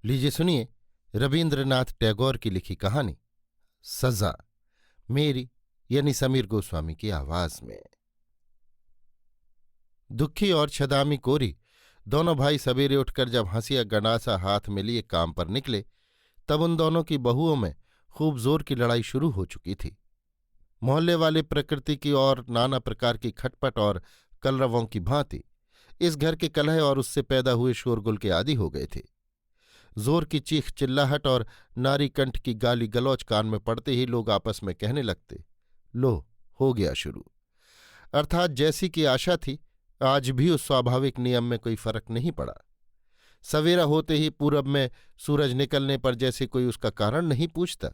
लीजिए सुनिए रवीन्द्रनाथ टैगोर की लिखी कहानी सजा, मेरी यानी समीर गोस्वामी की आवाज में। दुखी और छदामी कोरी दोनों भाई सवेरे उठकर जब हंसिया गंडासा हाथ में लिए काम पर निकले तब उन दोनों की बहुओं में खूब जोर की लड़ाई शुरू हो चुकी थी। मोहल्ले वाले प्रकृति की और नाना प्रकार की खटपट और कलरवों की भांति इस घर के कलह और उससे पैदा हुए शोरगुल के आदी हो गए थे। जोर की चीख चिल्लाहट और नारी कंठ की गाली गलौज कान में पड़ते ही लोग आपस में कहने लगते, लो हो गया शुरू। अर्थात जैसी की आशा थी आज भी उस स्वाभाविक नियम में कोई फर्क नहीं पड़ा। सवेरा होते ही पूरब में सूरज निकलने पर जैसे कोई उसका कारण नहीं पूछता,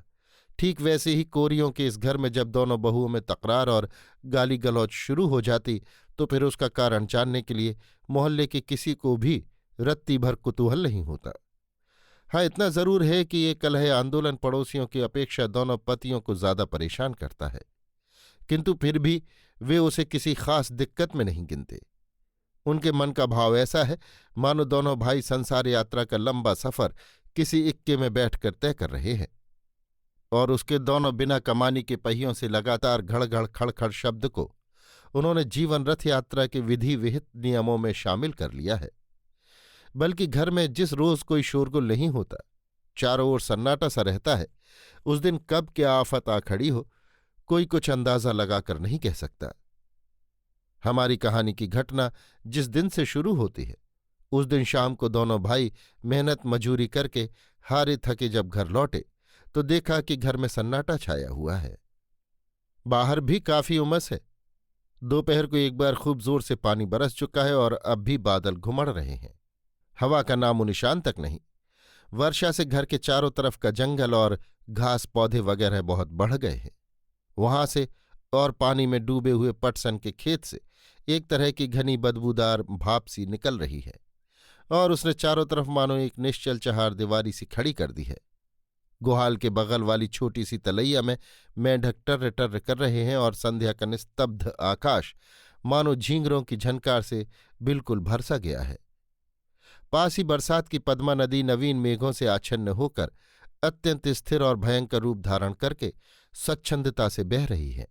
ठीक वैसे ही कोरियों के इस घर में जब दोनों बहुओं में तकरार और गाली गलौज शुरू हो जाती तो फिर उसका कारण जानने के लिए मोहल्ले के किसी को भी रत्ती भर कुतूहल नहीं होता। हाँ, इतना जरूर है कि ये कलह आंदोलन पड़ोसियों की अपेक्षा दोनों पतियों को ज्यादा परेशान करता है, किंतु फिर भी वे उसे किसी खास दिक्कत में नहीं गिनते। उनके मन का भाव ऐसा है मानो दोनों भाई संसार यात्रा का लंबा सफर किसी इक्के में बैठकर तय कर रहे हैं और उसके दोनों बिना कमानी के पहियों से लगातार घड़-घड़ खड़-खड़ शब्द को उन्होंने जीवन रथ यात्रा के विधि विहित नियमों में शामिल कर लिया है। बल्कि घर में जिस रोज कोई शोरगुल नहीं होता, चारों ओर सन्नाटा सा रहता है, उस दिन कब क्या आफत आ खड़ी हो कोई कुछ अंदाजा लगाकर नहीं कह सकता। हमारी कहानी की घटना जिस दिन से शुरू होती है उस दिन शाम को दोनों भाई मेहनत मजूरी करके हारे थके जब घर लौटे तो देखा कि घर में सन्नाटा छाया हुआ है। बाहर भी काफी उमस है। दोपहर को एक बार खूब जोर से पानी बरस चुका है और अब भी बादल घुमड़ रहे हैं। हवा का नामो निशान तक नहीं। वर्षा से घर के चारों तरफ का जंगल और घास पौधे वगैरह बहुत बढ़ गए हैं। वहां से और पानी में डूबे हुए पटसन के खेत से एक तरह की घनी बदबूदार भाप सी निकल रही है और उसने चारों तरफ मानो एक निश्चल चहार दीवारी सी खड़ी कर दी है। गुहाल के बगल वाली छोटी सी तलैया में मेंढक टर्र टर्र कर रहे हैं और संध्या का निस्तब्ध आकाश मानो झींगरों की झनकार से बिल्कुल भरसा गया है। पास ही बरसात की पद्मा नदी नवीन मेघों से आच्छन्न होकर अत्यंत स्थिर और भयंकर रूप धारण करके स्वच्छंदता से बह रही है।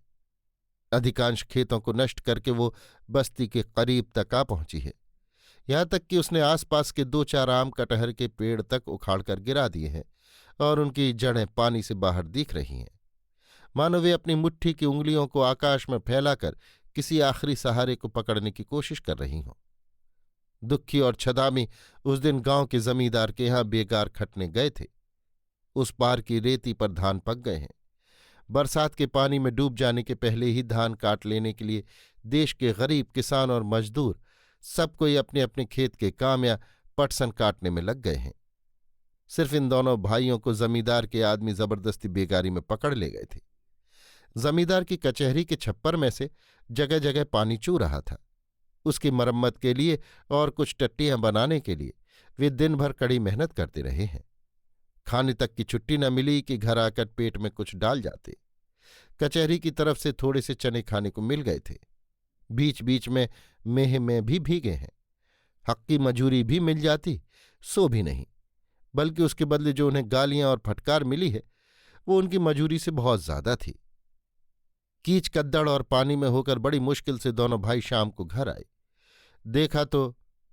अधिकांश खेतों को नष्ट करके वो बस्ती के करीब तक आ पहुंची है। यहां तक कि उसने आसपास के 2-4 आम कटहर के पेड़ तक उखाड़कर गिरा दिए हैं और उनकी जड़ें पानी से बाहर दिख रही हैं, मानो वे अपनी मुट्ठी की उंगलियों को आकाश में फैलाकर किसी आखिरी सहारे को पकड़ने की कोशिश कर रही हों। दुखी और छदामी उस दिन गांव के जमींदार के यहां बेगार खटने गए थे। उस पार की रेती पर धान पक गए हैं। बरसात के पानी में डूब जाने के पहले ही धान काट लेने के लिए देश के गरीब किसान और मजदूर सब कोई अपने अपने खेत के काम या पटसन काटने में लग गए हैं। सिर्फ इन दोनों भाइयों को जमींदार के आदमी जबरदस्ती बेगारी में पकड़ ले गए थे। जमींदार की कचहरी के छप्पर में से जगह जगह पानी चू रहा था। उसकी मरम्मत के लिए और कुछ टट्टियां बनाने के लिए वे दिन भर कड़ी मेहनत करते रहे हैं। खाने तक की छुट्टी न मिली कि घर आकर पेट में कुछ डाल जाते। कचहरी की तरफ से थोड़े से चने खाने को मिल गए थे। बीच बीच में मेह में भी भीगे हैं। हक की मजूरी भी मिल जाती, सो भी नहीं, बल्कि उसके बदले जो उन्हें गालियां और फटकार मिली है वो उनकी मजूरी से बहुत ज्यादा थी। कीच कद्दड़ और पानी में होकर बड़ी मुश्किल से दोनों भाई शाम को घर आए। देखा तो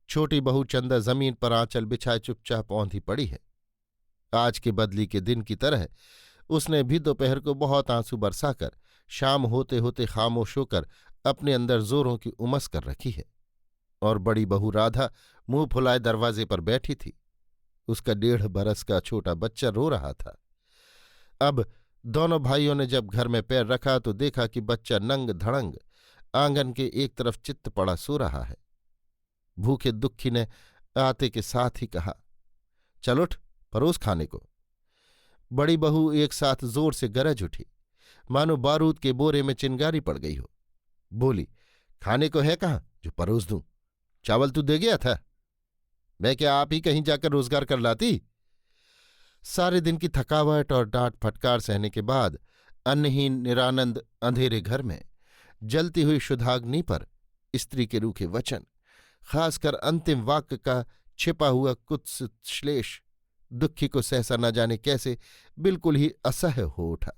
छोटी बहू चंदा जमीन पर आंचल बिछाए चुपचाप औंधी पड़ी है। आज के बदली के दिन की तरह उसने भी दोपहर को बहुत आंसू बरसाकर शाम होते होते खामोश होकर अपने अंदर जोरों की उमस कर रखी है। और बड़ी बहू राधा मुंह फुलाए दरवाजे पर बैठी थी। उसका 1.5 बरस का छोटा बच्चा रो रहा था। अब दोनों भाइयों ने जब घर में पैर रखा तो देखा कि बच्चा नंग धड़ंग आंगन के एक तरफ चित्त पड़ा सो रहा है। भूखे दुखी ने आते के साथ ही कहा, चल उठ, परोस खाने को। बड़ी बहू एक साथ जोर से गरज उठी, मानो बारूद के बोरे में चिंगारी पड़ गई हो। बोली, खाने को है कहाँ जो परोस दूं? चावल तू दे गया था, मैं क्या आप ही कहीं जाकर रोजगार कर लाती? सारे दिन की थकावट और डांट फटकार सहने के बाद अन्नहीन निरानंद अंधेरे घर में जलती हुई शुद्धाग्नि पर स्त्री के रूखे वचन, खासकर अंतिम वाक्य का छिपा हुआ कुत्सित श्लेष दुखी को सहसा न जाने कैसे बिल्कुल ही असह्य हो उठा।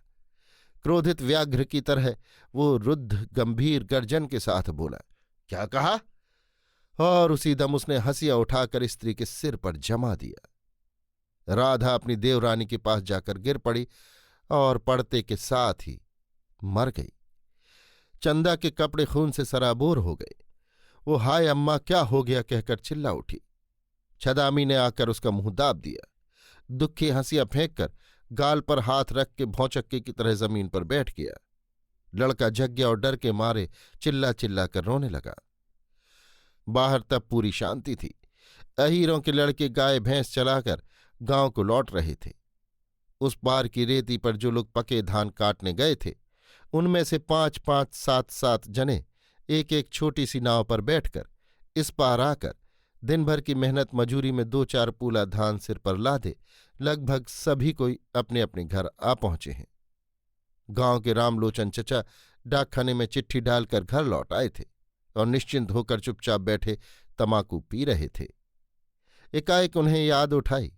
क्रोधित व्याघ्र की तरह वो रुद्ध गंभीर गर्जन के साथ बोला, क्या कहा? और उसी दम उसने हंसिया उठाकर स्त्री के सिर पर जमा दिया। राधा अपनी देवरानी के पास जाकर गिर पड़ी और पड़ते के साथ ही मर गई। चंदा के कपड़े खून से सराबोर हो गए। वो हाय अम्मा क्या हो गया कहकर चिल्ला उठी। छदामी ने आकर उसका मुंह दाब दिया। दुखी हंसिया फेंक कर गाल पर हाथ रख के भौचक्के की तरह जमीन पर बैठ गया। लड़का जग गया और डर के मारे चिल्ला चिल्ला कर रोने लगा। बाहर तब पूरी शांति थी। अहीरों के लड़के गाय भैंस चलाकर गांव को लौट रहे थे। उस पार की रेती पर जो लोग पके धान काटने गए थे, उनमें से 5-5, 7-7 जने एक एक छोटी सी नाव पर बैठकर इस पार आकर दिन भर की मेहनत मजूरी में 2-4 पूला धान सिर पर लादे लगभग सभी कोई अपने अपने घर आ पहुंचे हैं। गांव के रामलोचन चचा डाकखाने में चिट्ठी डालकर घर लौट आए थे और निश्चिंत होकर चुपचाप बैठे तमाकू पी रहे थे। एकाएक उन्हें याद उठाई,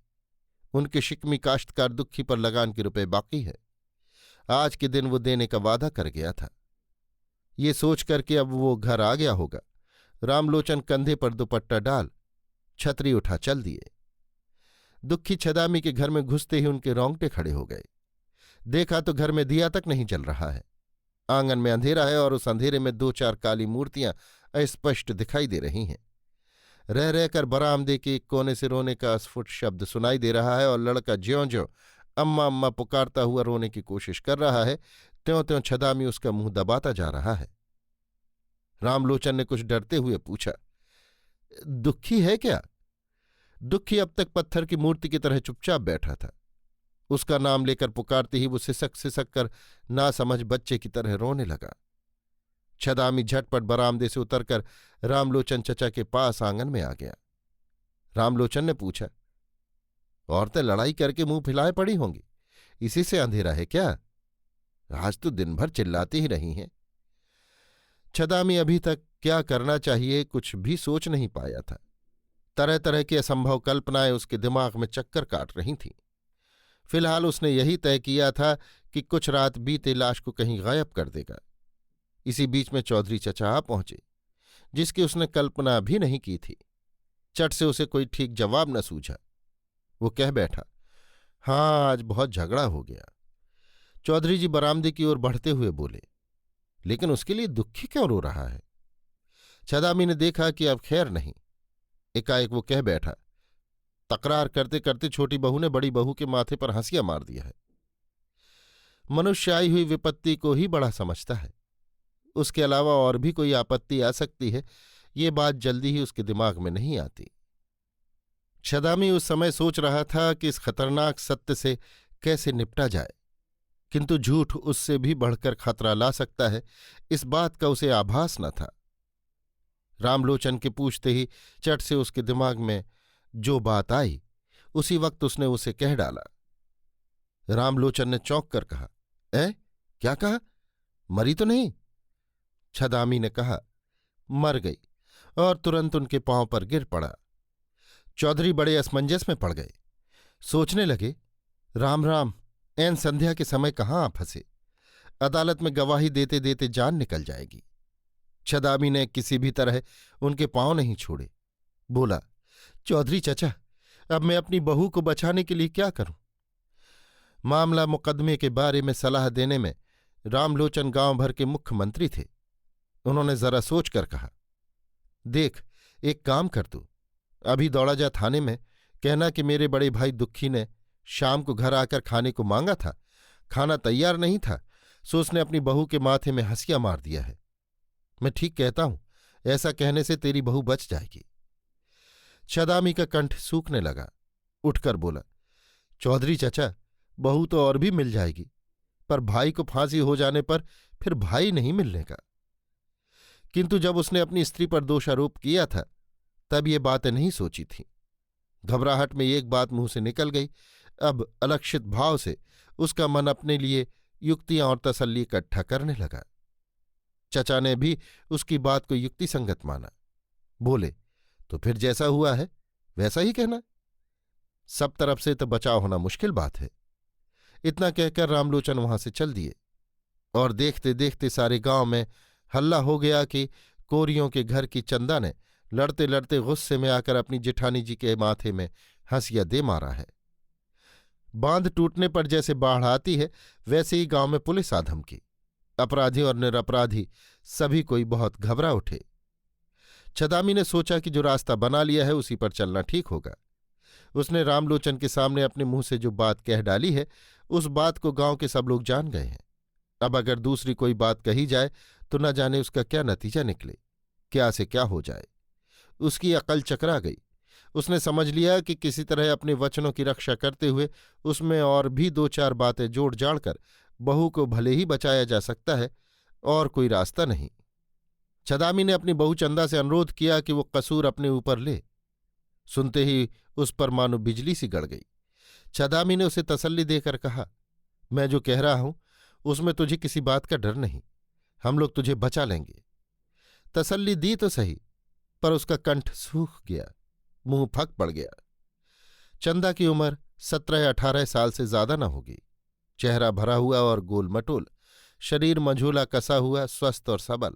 उनके शिकमी काश्तकार दुखी पर लगान के रुपए बाकी है। आज के दिन वो देने का वादा कर गया था। ये सोचकर कि अब वो घर आ गया होगा, रामलोचन कंधे पर दुपट्टा डाल छतरी उठा चल दिए। दुखी छदामी के घर में घुसते ही उनके रोंगटे खड़े हो गए। देखा तो घर में दिया तक नहीं जल रहा है। आंगन में अंधेरा है और उस अंधेरे में 2-4 काली मूर्तियां अस्पष्ट दिखाई दे रही हैं। रह रहकर बरामदे के एक कोने से रोने का अस्फुट शब्द सुनाई दे रहा है और लड़का ज्यों-ज्यों अम्मा अम्मा पुकारता हुआ रोने की कोशिश कर रहा है, त्यों-त्यों छदामी उसका मुंह दबाता जा रहा है। रामलोचन ने कुछ डरते हुए पूछा, दुखी है क्या? दुखी अब तक पत्थर की मूर्ति की तरह चुपचाप बैठा था। उसका नाम लेकर पुकारते ही वो सिसक सिसक कर नासमझ बच्चे की तरह रोने लगा। छदामी झटपट बरामदे से उतरकर रामलोचन चचा के पास आंगन में आ गया। रामलोचन ने पूछा, औरतें लड़ाई करके मुंह फैलाए पड़ी होंगी, इसी से अंधेरा है क्या? आज तो दिन भर चिल्लाती ही रही हैं। छदामी अभी तक क्या करना चाहिए कुछ भी सोच नहीं पाया था। तरह तरह की असंभव कल्पनाएं उसके दिमाग में चक्कर काट रही थीं। फिलहाल उसने यही तय किया था कि कुछ रात बीते लाश को कहीं गायब कर देगा। इसी बीच में चौधरी चचा आ पहुंचे, जिसकी उसने कल्पना भी नहीं की थी। चट से उसे कोई ठीक जवाब न सूझा। वो कह बैठा, हाँ आज बहुत झगड़ा हो गया। चौधरी जी बरामदे की ओर बढ़ते हुए बोले, लेकिन उसके लिए दुखी क्यों रो रहा है? छदामी ने देखा कि अब खैर नहीं। एकाएक वो कह बैठा, तकरार करते करते छोटी बहू ने बड़ी बहू के माथे पर हंसिया मार दिया है। मनुष्य आई हुई विपत्ति को ही बड़ा समझता है, उसके अलावा और भी कोई आपत्ति आ सकती है, ये बात जल्दी ही उसके दिमाग में नहीं आती। छदामी उस समय सोच रहा था कि इस खतरनाक सत्य से कैसे निपटा जाए, किंतु झूठ उससे भी बढ़कर खतरा ला सकता है, इस बात का उसे आभास न था। रामलोचन के पूछते ही चट से उसके दिमाग में जो बात आई, उसी वक्त उसने उसे कह डाला। रामलोचन ने चौंक कर कहा, क्या कहा? मरी तो नहीं? छदामी ने कहा, मर गई, और तुरंत उनके पांव पर गिर पड़ा। चौधरी बड़े असमंजस में पड़ गए। सोचने लगे, राम राम, ऐन संध्या के समय कहाँ आ फंसे। अदालत में गवाही देते देते जान निकल जाएगी। छदामी ने किसी भी तरह उनके पांव नहीं छोड़े। बोला, चौधरी चचा, अब मैं अपनी बहू को बचाने के लिए क्या करूं? मामला मुकदमे के बारे में सलाह देने में रामलोचन गांव भर के मुख्यमंत्री थे। उन्होंने जरा सोचकर कहा, देख, एक काम कर तू, अभी दौड़ा जा थाने में, कहना कि मेरे बड़े भाई दुखी ने शाम को घर आकर खाने को मांगा था, खाना तैयार नहीं था, सो उसने अपनी बहू के माथे में हंसिया मार दिया है। मैं ठीक कहता हूं, ऐसा कहने से तेरी बहू बच जाएगी। छदामी का कंठ सूखने लगा। उठकर बोला, चौधरी चचा, बहू तो और भी मिल जाएगी, पर भाई को फांसी हो जाने पर फिर भाई नहीं मिलने का। किंतु जब उसने अपनी स्त्री पर दोषारोप किया था, तब ये बातें नहीं सोची थी। घबराहट में एक बात मुंह से निकल गई। अब अलक्षित भाव से उसका मन अपने लिए युक्तियां और तसल्ली इकट्ठा करने लगा। चचा ने भी उसकी बात को युक्तिसंगत माना। बोले, तो फिर जैसा हुआ है वैसा ही कहना। सब तरफ से तो बचाव होना मुश्किल बात है। इतना कहकर रामलोचन वहां से चल दिए और देखते देखते सारे गांव में हल्ला हो गया कि कोरियों के घर की चंदा ने लड़ते लड़ते गुस्से में आकर अपनी जेठानी जी के माथे में हंसिया दे मारा है। बांध टूटने पर जैसे बाढ़ आती है, वैसे ही गांव में पुलिस आ धमकी। अपराधी और निरपराधी सभी कोई बहुत घबरा उठे। छदामी ने सोचा कि जो रास्ता बना लिया है उसी पर चलना ठीक होगा। उसने रामलोचन के सामने अपने मुंह से जो बात कह डाली है, उस बात को गांव के सब लोग जान गए हैं। अब अगर दूसरी कोई बात कही जाए तो न जाने उसका क्या नतीजा निकले, क्या से क्या हो जाए। उसकी अकल चकरा गई। उसने समझ लिया कि किसी तरह अपने वचनों की रक्षा करते हुए उसमें और भी दो चार बातें जोड़ जाड़ कर बहू को भले ही बचाया जा सकता है, और कोई रास्ता नहीं। छदामी ने अपनी बहू चंदा से अनुरोध किया कि वो कसूर अपने ऊपर ले। सुनते ही उस पर मानो बिजली सी गड़ गई। छदामी ने उसे तसल्ली देकर कहा, मैं जो कह रहा हूं उसमें तुझे किसी बात का डर नहीं, हम लोग तुझे बचा लेंगे। तसल्ली दी तो सही, पर उसका कंठ सूख गया, मुंह फक पड़ गया। चंदा की उम्र 17-18 साल से ज्यादा न होगी। चेहरा भरा हुआ और गोल मटोल, शरीर मंझूला कसा हुआ, स्वस्थ और सबल,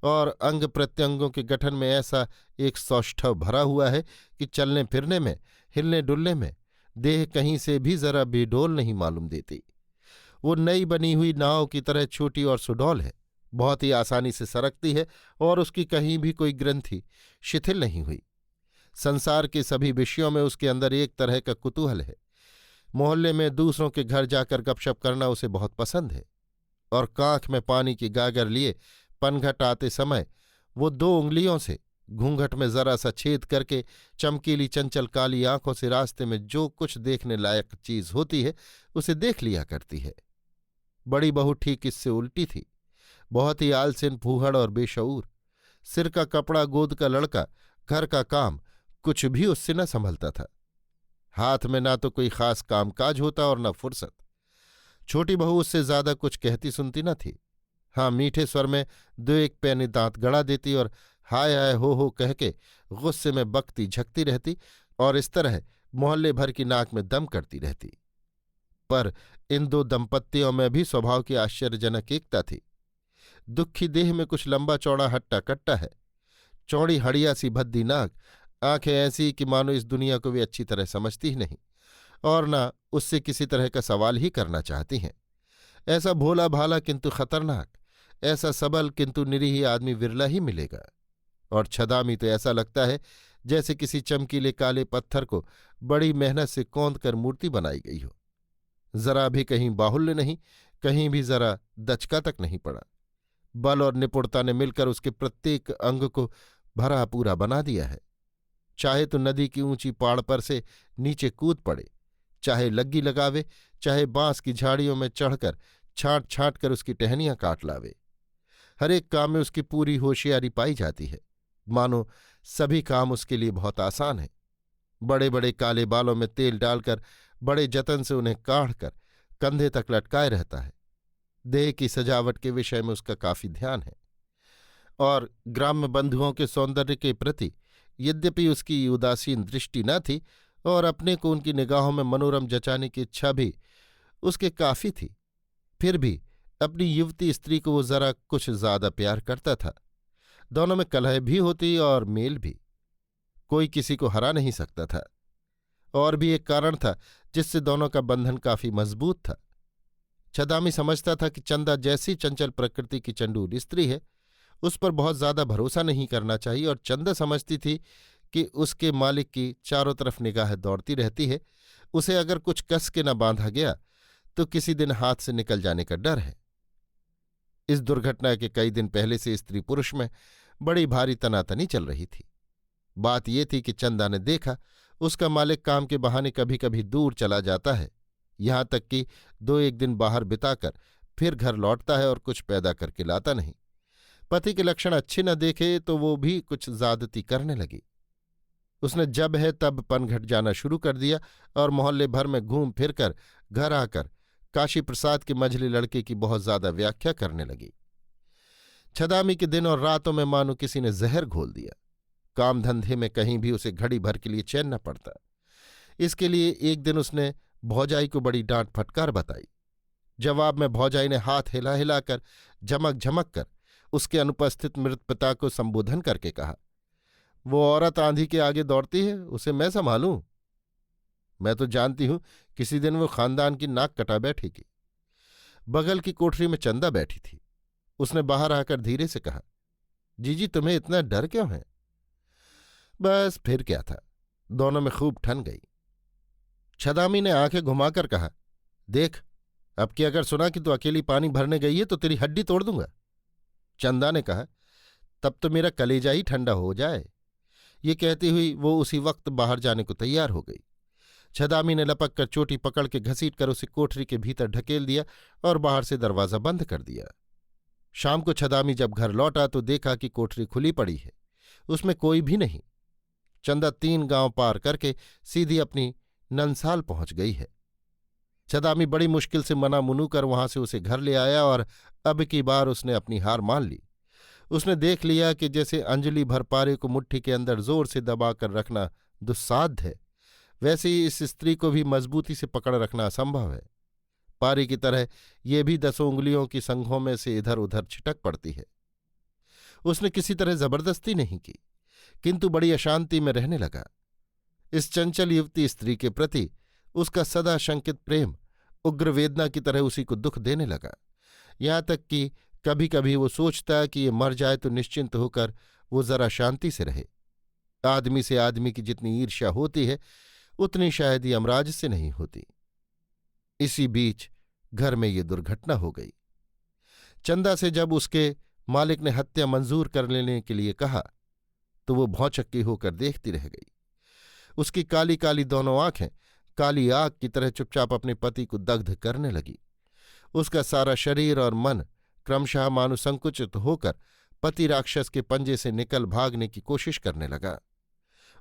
और अंग प्रत्यंगों के गठन में ऐसा एक सौष्ठव भरा हुआ है कि चलने फिरने में, हिलने डुलने में देह कहीं से भी जरा बेडोल नहीं मालूम देती। वो नई बनी हुई नाव की तरह छोटी और सुडौल है, बहुत ही आसानी से सरकती है, और उसकी कहीं भी कोई ग्रंथि शिथिल नहीं हुई। संसार के सभी विषयों में उसके अंदर एक तरह का कुतूहल है। मोहल्ले में दूसरों के घर जाकर गपशप करना उसे बहुत पसंद है, और कांख में पानी की गागर लिए पनघट आते समय वो 2 उंगलियों से घूंघट में जरा सा छेद करके चमकीली चंचल काली आंखों से रास्ते में जो कुछ देखने लायक चीज होती है उसे देख लिया करती है। बड़ी बहू ठीक इससे उल्टी थी, बहुत ही आलसिन, फूहड़ और बेशऊर। सिर का कपड़ा गोद का लड़का, घर का काम कुछ भी उससे न संभलता था। हाथ में ना तो कोई खास कामकाज होता और न फुर्सत। छोटी बहू उससे ज्यादा कुछ कहती सुनती न थी। हाँ, मीठे स्वर में 2-1 पैने दांत गड़ा देती और हाय हाय हो कह के गुस्से में बकती झकती रहती, और इस तरह मोहल्ले भर की नाक में दम करती रहती। पर इन 2 दंपत्तियों में भी स्वभाव की आश्चर्यजनक एकता थी। दुखी देह में कुछ लंबा चौड़ा हट्टा कट्टा है, चौड़ी हड़िया सी भद्दी नाक, आंखें ऐसी कि मानो इस दुनिया को वे अच्छी तरह समझती ही नहीं, और न उससे किसी तरह का सवाल ही करना चाहती हैं। ऐसा भोला भाला किंतु खतरनाक, ऐसा सबल किंतु निरीह आदमी विरला ही मिलेगा। और छदामी तो ऐसा लगता है जैसे किसी चमकीले काले पत्थर को बड़ी मेहनत से कौंद कर मूर्ति बनाई गई हो। जरा भी कहीं बाहुल्य नहीं, कहीं भी जरा दचका तक नहीं पड़ा। बल और निपुणता ने मिलकर उसके प्रत्येक अंग को भरा पूरा बना दिया है। चाहे तो नदी की ऊंची पाड़ पर से नीचे कूद पड़े, चाहे लग्गी लगावे, चाहे बांस की झाड़ियों में चढ़कर छांट छांट कर उसकी टहनियां काट लावे। हर एक काम में उसकी पूरी होशियारी पाई जाती है, मानो सभी काम उसके लिए बहुत आसान है। बड़े बड़े काले बालों में तेल डालकर बड़े जतन से उन्हें काढ़कर कंधे तक लटकाए रहता है। देह की सजावट के विषय में उसका काफी ध्यान है, और ग्राम्य बंधुओं के सौंदर्य के प्रति यद्यपि उसकी उदासीन दृष्टि न थी, और अपने को उनकी निगाहों में मनोरम जचाने की इच्छा भी उसके काफी थी, फिर भी अपनी युवती स्त्री को वो जरा कुछ ज्यादा प्यार करता था। दोनों में कलह भी होती और मेल भी, कोई किसी को हरा नहीं सकता था। और भी एक कारण था जिससे दोनों का बंधन काफी मजबूत था। छदामी समझता था कि चंदा जैसी चंचल प्रकृति की चंडूल स्त्री है, उस पर बहुत ज्यादा भरोसा नहीं करना चाहिए, और चंदा समझती थी कि उसके मालिक की चारों तरफ निगाह दौड़ती रहती है। उसे अगर कुछ कस के न बांधा गया तो किसी दिन हाथ से निकल जाने का डर है। इस दुर्घटना के कई दिन पहले से स्त्री पुरुष में बड़ी भारी तनातनी चल रही थी। बात ये थी कि चंदा ने देखा उसका मालिक काम के बहाने कभी कभी दूर चला जाता है, यहां तक कि 2-1 दिन बाहर बिताकर फिर घर लौटता है और कुछ पैदा करके लाता नहीं। पति के लक्षण अच्छे न देखे तो वो भी कुछ ज्यादती करने लगी। उसने जब है तब पनघट जाना शुरू कर दिया, और मोहल्ले भर में घूम फिरकर घर आकर काशी प्रसाद के मझले लड़के की बहुत ज्यादा व्याख्या करने लगी। छदामी के दिन और रातों में मानो किसी ने जहर घोल दिया। काम धंधे में कहीं भी उसे घड़ी भर के लिए चैन न पड़ता। इसके लिए एक दिन उसने भौजाई को बड़ी डांट फटकार बताई। जवाब में भौजाई ने हाथ हिला हिलाकर झमक झमक कर उसके अनुपस्थित मृत पिता को संबोधन करके कहा, वो औरत आंधी के आगे दौड़ती है, उसे मैं संभालूं? मैं तो जानती हूं किसी दिन वो खानदान की नाक कटा बैठेगी। बगल की कोठरी में चंदा बैठी थी। उसने बाहर आकर धीरे से कहा, जीजी तुम्हें इतना डर क्यों है? बस फिर क्या था, दोनों में खूब ठन गई। छदामी ने आंखें घुमाकर कहा, देख अब की अगर सुना कि तू अकेली पानी भरने गई है तो तेरी हड्डी तोड़ दूंगा। चंदा ने कहा, तब तो मेरा कलेजा ही ठंडा हो जाए। ये कहती हुई वो उसी वक्त बाहर जाने को तैयार हो गई। छदामी ने लपक कर चोटी पकड़ के घसीट कर उसे कोठरी के भीतर ढकेल दिया और बाहर से दरवाजा बंद कर दिया। शाम को छदामी जब घर लौटा तो देखा कि कोठरी खुली पड़ी है, उसमें कोई भी नहीं। चंदा 3 गांव पार करके सीधी अपनी ननसाल पहुंच गई है। छदामी बड़ी मुश्किल से मना मुनू कर वहां से उसे घर ले आया और अब की बार उसने अपनी हार मान ली। उसने देख लिया कि जैसे अंजलि भर पारे को मुट्ठी के अंदर जोर से दबाकर रखना दुस्साध्य है, वैसे ही इस स्त्री को भी मजबूती से पकड़ रखना असंभव है। पारी की तरह ये भी 10 उंगलियों की संघों में से इधर उधर छिटक पड़ती है। उसने किसी तरह जबरदस्ती नहीं की, किंतु बड़ी अशांति में रहने लगा। इस चंचल युवती स्त्री के प्रति उसका सदा शंकित प्रेम उग्र वेदना की तरह उसी को दुख देने लगा। यहां तक कि कभी कभी वो सोचता कि ये मर जाए तो निश्चिंत होकर वो जरा शांति से रहे। आदमी से आदमी की जितनी ईर्ष्या होती है उतनी शायद यमराज से नहीं होती। इसी बीच घर में ये दुर्घटना हो गई। चंदा से जब उसके मालिक ने हत्या मंजूर कर लेने के लिए कहा तो वो भौचक्की होकर देखती रह गई। उसकी काली काली दोनों आंखें काली आग की तरह चुपचाप अपने पति को दग्ध करने लगी। उसका सारा शरीर और मन क्रमशः मानुसंकुचित होकर पति राक्षस के पंजे से निकल भागने की कोशिश करने लगा।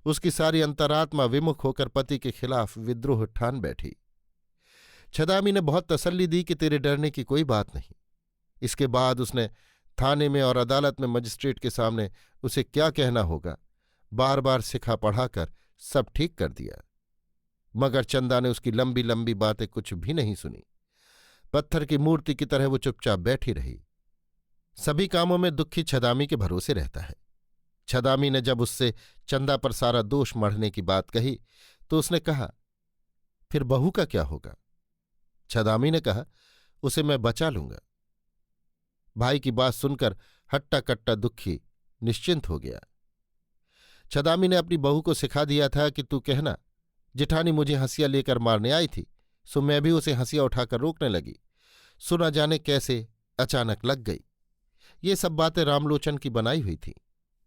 उसकी सारी अंतरात्मा विमुख होकर पति के खिलाफ विद्रोह ठान बैठी। छदामी ने बहुत तसल्ली दी कि तेरे डरने की कोई बात नहीं। इसके बाद उसने थाने में और अदालत में मजिस्ट्रेट के सामने उसे क्या कहना होगा बार बार सिखा पढ़ाकर सब ठीक कर दिया। मगर चंदा ने उसकी लंबी लंबी बातें कुछ भी नहीं सुनी। पत्थर की मूर्ति की तरह वो चुपचाप बैठी रही। सभी कामों में दुखी छदामी के भरोसे रहता है। छदामी ने जब उससे चंदा पर सारा दोष मढ़ने की बात कही तो उसने कहा, फिर बहू का क्या होगा? छदामी ने कहा, उसे मैं बचा लूंगा। भाई की बात सुनकर हट्टा कट्टा दुखी निश्चिंत हो गया। छदामी ने अपनी बहू को सिखा दिया था कि तू कहना जेठानी मुझे हंसिया लेकर मारने आई थी, सो मैं भी उसे हंसिया उठाकर रोकने लगी। सुना जाने कैसे अचानक लग गई। ये सब बातें रामलोचन की बनाई हुई थी।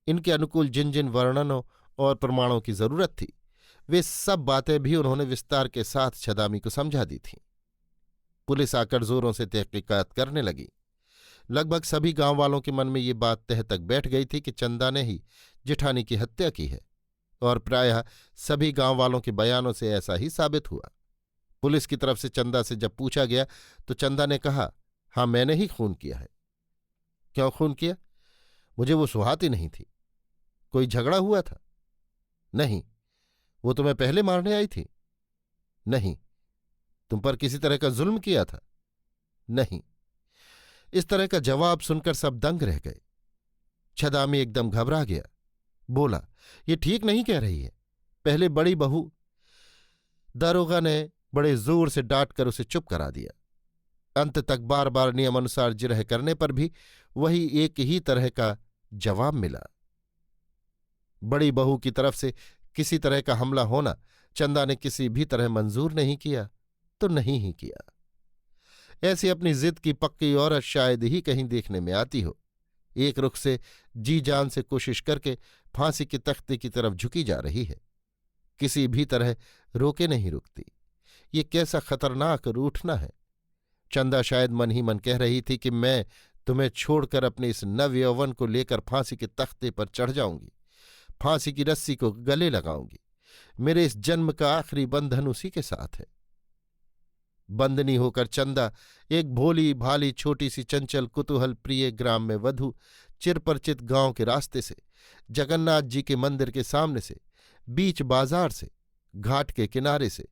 इनके अनुकूल जिन जिन वर्णनों और प्रमाणों की जरूरत थी वे सब बातें भी उन्होंने विस्तार के साथ छदामी को समझा दी थीं। पुलिस आकर जोरों से तहकीकात करने लगी। लगभग सभी गांव वालों के मन में ये बात तह तक बैठ गई थी कि चंदा ने ही जेठानी की हत्या की है, और प्रायः सभी गांव वालों के बयानों से ऐसा ही साबित हुआ। पुलिस की तरफ से चंदा से जब पूछा गया तो चंदा ने कहा, हाँ मैंने ही खून किया है। क्यों खून किया? मुझे वो सुहाती नहीं थी। कोई झगड़ा हुआ था? नहीं। वो तुम्हें पहले मारने आई थी? नहीं। तुम पर किसी तरह का जुल्म किया था? नहीं। इस तरह का जवाब सुनकर सब दंग रह गए। छदामी एकदम घबरा गया। बोला, ये ठीक नहीं कह रही है। पहले बड़ी बहू। दारोगा ने बड़े जोर से डांट कर उसे चुप करा दिया। अंत तक बार बार नियमानुसार जिरह करने पर भी वही एक ही तरह का जवाब मिला। बड़ी बहू की तरफ से किसी तरह का हमला होना चंदा ने किसी भी तरह मंजूर नहीं किया तो नहीं ही किया। ऐसी अपनी जिद की पक्की औरत शायद ही कहीं देखने में आती हो। एक रुख से जी जान से कोशिश करके फांसी के तख्ते की तरफ झुकी जा रही है। किसी भी तरह रोके नहीं रुकती। ये कैसा खतरनाक रूठना है। चंदा शायद मन ही मन कह रही थी कि मैं तुम्हें छोड़कर अपने इस नवयौवन को लेकर फांसी के तख्ते पर चढ़ जाऊंगी, फांसी की रस्सी को गले लगाऊंगी। मेरे इस जन्म का आखिरी बंधन उसी के साथ है। बंदनी होकर चंदा एक भोली भाली छोटी सी चंचल कुतूहल प्रिय ग्राम में वधू चिरपरिचित गांव के रास्ते से, जगन्नाथ जी के मंदिर के सामने से, बीच बाजार से घाट के किनारे से,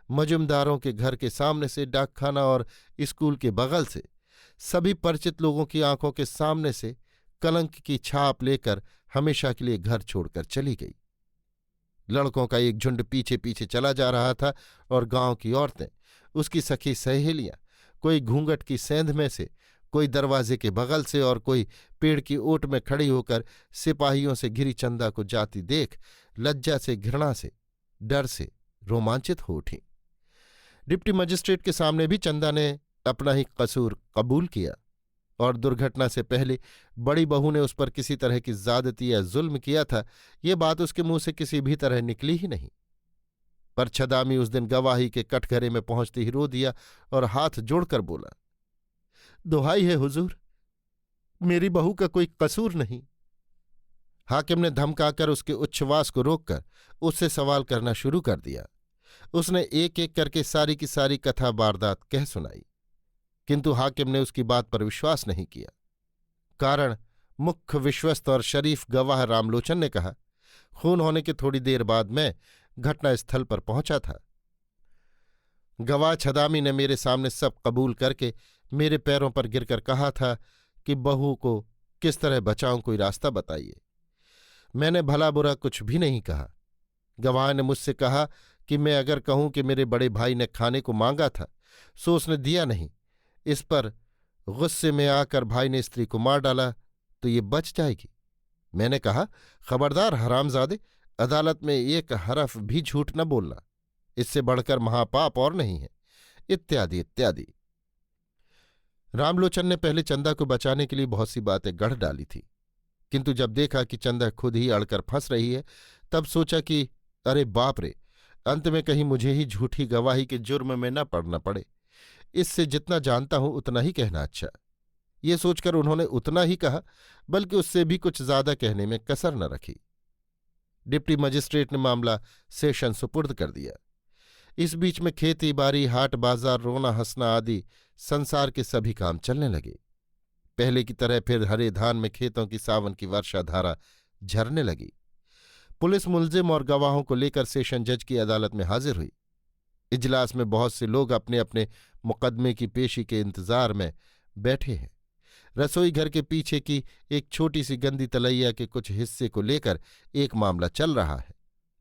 मजुमदारों के घर के सामने से, डाकखाना और स्कूल के बगल से, सभी परिचित लोगों की आंखों के सामने से कलंक की छाप लेकर हमेशा के लिए घर छोड़कर चली गई। लड़कों का एक झुंड पीछे पीछे चला जा रहा था और गांव की औरतें, उसकी सखी सहेलियां, कोई घूंघट की सेंध में से, कोई दरवाजे के बगल से और कोई पेड़ की ओट में खड़ी होकर सिपाहियों से घिरी चंदा को जाती देख लज्जा से, घृणा से, डर से रोमांचित हो उठी। डिप्टी मजिस्ट्रेट के सामने भी चंदा ने अपना ही कसूर कबूल किया और दुर्घटना से पहले बड़ी बहू ने उस पर किसी तरह की ज्यादती या जुल्म किया था, ये बात उसके मुंह से किसी भी तरह निकली ही नहीं। पर छदामी उस दिन गवाही के कटघरे में पहुंचते ही रो दिया और हाथ जोड़कर बोला, दुहाई है हुजूर, मेरी बहू का कोई कसूर नहीं। हाकिम ने धमकाकर उसके उच्छ्वास को रोककर उससे सवाल करना शुरू कर दिया। उसने एक एक करके सारी की सारी कथा वारदात कह सुनाई, किंतु हाकिम ने उसकी बात पर विश्वास नहीं किया। कारण मुख्य विश्वस्त और शरीफ गवाह रामलोचन ने कहा, खून होने के थोड़ी देर बाद मैं घटनास्थल पर पहुंचा था। गवाह छदामी ने मेरे सामने सब कबूल करके मेरे पैरों पर गिरकर कहा था कि बहू को किस तरह बचाऊं, कोई रास्ता बताइए। मैंने भला बुरा कुछ भी नहीं कहा। गवाह ने मुझसे कहा कि मैं अगर कहूं कि मेरे बड़े भाई ने खाने को मांगा था सो उसने दिया नहीं, इस पर गुस्से में आकर भाई ने स्त्री को मार डाला तो ये बच जाएगी। मैंने कहा, खबरदार हरामजादे, अदालत में एक हरफ भी झूठ न बोलना, इससे बढ़कर महापाप और नहीं है, इत्यादि इत्यादि। रामलोचन ने पहले चंदा को बचाने के लिए बहुत सी बातें गढ़ डाली थी, किंतु जब देखा कि चंदा खुद ही अड़कर फंस रही है तब सोचा कि अरे बाप रे, अंत में कहीं मुझे ही झूठी गवाही के जुर्म में न पड़ना पड़े। इससे जितना जानता हूं उतना ही कहना अच्छा। ये सोचकर उन्होंने उतना ही कहा, बल्कि उससे भी कुछ ज्यादा कहने में कसर न रखी। डिप्टी मजिस्ट्रेट ने मामला सेशन सुपुर्द कर दिया। इस बीच में खेती बाड़ी, हाट बाजार, रोना हंसना आदि संसार के सभी काम चलने लगे। पहले की तरह फिर हरे धान में खेतों की सावन की वर्षाधारा झरने लगी। पुलिस मुलजिम और गवाहों को लेकर सेशन जज की अदालत में हाजिर हुई। इजलास में बहुत से लोग अपने अपने मुकदमे की पेशी के इंतजार में बैठे हैं। रसोई घर के पीछे की एक छोटी सी गंदी तलैया के कुछ हिस्से को लेकर एक मामला चल रहा है,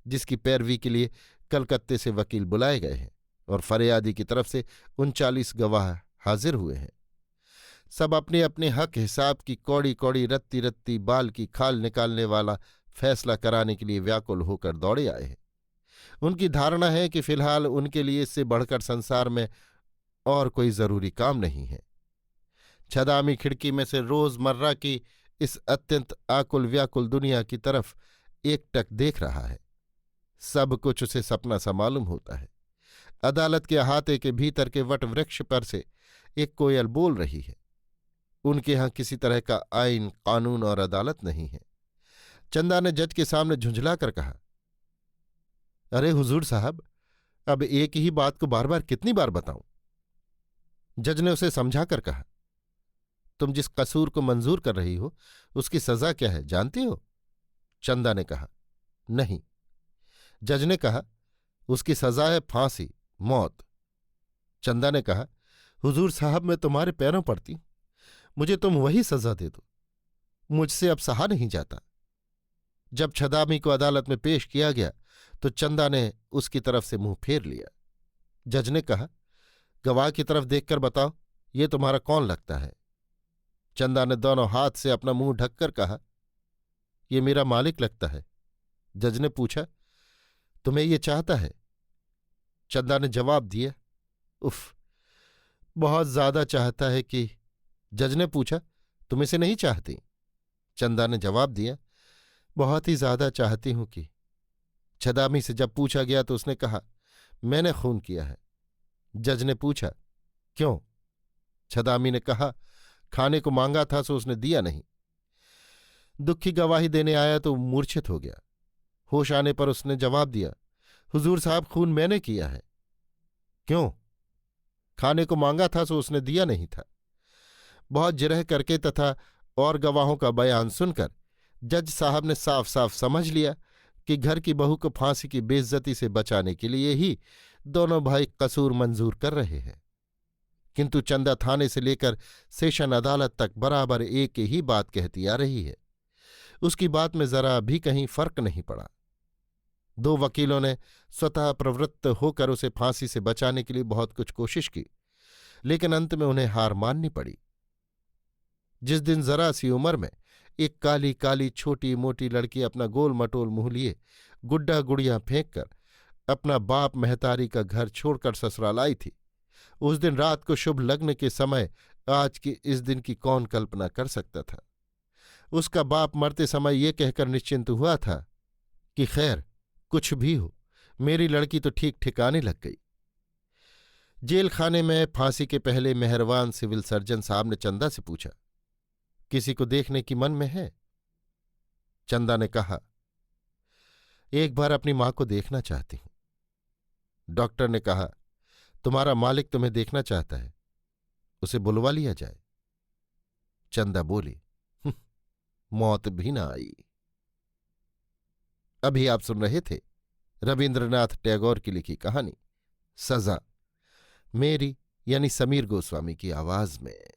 जिसकी पैरवी के लिए कलकत्ते से वकील बुलाए गए हैं और फरियादी की तरफ से 39 गवाह हाजिर हुए हैं। सब अपने अपने हक हिसाब की कौड़ी कौड़ी, रत्ती रत्ती बाल की खाल निकालने वाला फैसला कराने के लिए व्याकुल होकर दौड़े आए हैं। उनकी धारणा है कि फिलहाल उनके लिए इससे बढ़कर संसार में और कोई जरूरी काम नहीं है। छदामी खिड़की में से रोजमर्रा की इस अत्यंत आकुल व्याकुल दुनिया की तरफ एकटक देख रहा है। सब कुछ उसे सपना सा मालूम होता है। अदालत के अहाते के भीतर के वट वृक्ष पर से एक कोयल बोल रही है। उनके यहां किसी तरह का आईन, कानून और अदालत नहीं है। चंदा ने जज के सामने झुंझलाकर कहा, अरे हुजूर साहब, अब एक ही बात को बार बार कितनी बार बताऊं? जज ने उसे समझाकर कहा, तुम जिस कसूर को मंजूर कर रही हो उसकी सजा क्या है जानती हो? चंदा ने कहा, नहीं। जज ने कहा, उसकी सजा है फांसी, मौत। चंदा ने कहा, हुजूर साहब, मैं तुम्हारे पैरों पड़ती हूं, मुझे तुम वही सजा दे दो, मुझसे अब सहा नहीं जाता। जब छदामी को अदालत में पेश किया गया तो चंदा ने उसकी तरफ से मुंह फेर लिया। जज ने कहा, गवाह की तरफ देखकर बताओ, ये तुम्हारा कौन लगता है? चंदा ने दोनों हाथ से अपना मुंह ढककर कहा, ये मेरा मालिक लगता है। जज ने पूछा, तुम्हें ये चाहता है? चंदा ने जवाब दिया, उफ, बहुत ज्यादा चाहता है कि। जज ने पूछा, तुम इसे नहीं चाहती? चंदा ने जवाब दिया, बहुत ही ज्यादा चाहती हूं कि। छदामी से जब पूछा गया तो उसने कहा, मैंने खून किया है। जज ने पूछा, क्यों? छदामी ने कहा, खाने को मांगा था सो उसने दिया नहीं। दुखी गवाही देने आया तो मूर्छित हो गया। होश आने पर उसने जवाब दिया, हुजूर साहब, खून मैंने किया है। क्यों? खाने को मांगा था सो उसने दिया नहीं था। बहुत जिरह करके तथा और गवाहों का बयान सुनकर जज साहब ने साफ साफ समझ लिया कि घर की बहू को फांसी की बेइज्जती से बचाने के लिए ही दोनों भाई कसूर मंजूर कर रहे हैं। किंतु चंदा थाने से लेकर सेशन अदालत तक बराबर एक ही बात कहती आ रही है। उसकी बात में जरा भी कहीं फर्क नहीं पड़ा। दो वकीलों ने स्वतः प्रवृत्त होकर उसे फांसी से बचाने के लिए बहुत कुछ कोशिश की, लेकिन अंत में उन्हें हार माननी पड़ी। जिस दिन जरा सी उम्र में एक काली काली छोटी मोटी लड़की अपना गोल मटोल मुंह लिए गुड्डा गुड़ियां फेंक कर अपना बाप महतारी का घर छोड़कर ससुराल आई थी, उस दिन रात को शुभ लग्न के समय आज के इस दिन की कौन कल्पना कर सकता था। उसका बाप मरते समय ये कहकर निश्चिंत हुआ था कि खैर कुछ भी हो, मेरी लड़की तो ठीक ठिकाने लग गई। जेल खाने में फांसी के पहले मेहरबान सिविल सर्जन साहब ने चंदा से पूछा, किसी को देखने की मन में है? चंदा ने कहा, एक बार अपनी मां को देखना चाहती हूं। डॉक्टर ने कहा, तुम्हारा मालिक तुम्हें देखना चाहता है, उसे बुलवा लिया जाए। चंदा बोली, मौत भी ना आई। अभी आप सुन रहे थे रविन्द्रनाथ टैगोर की लिखी कहानी सजा, मेरी यानी समीर गोस्वामी की आवाज में।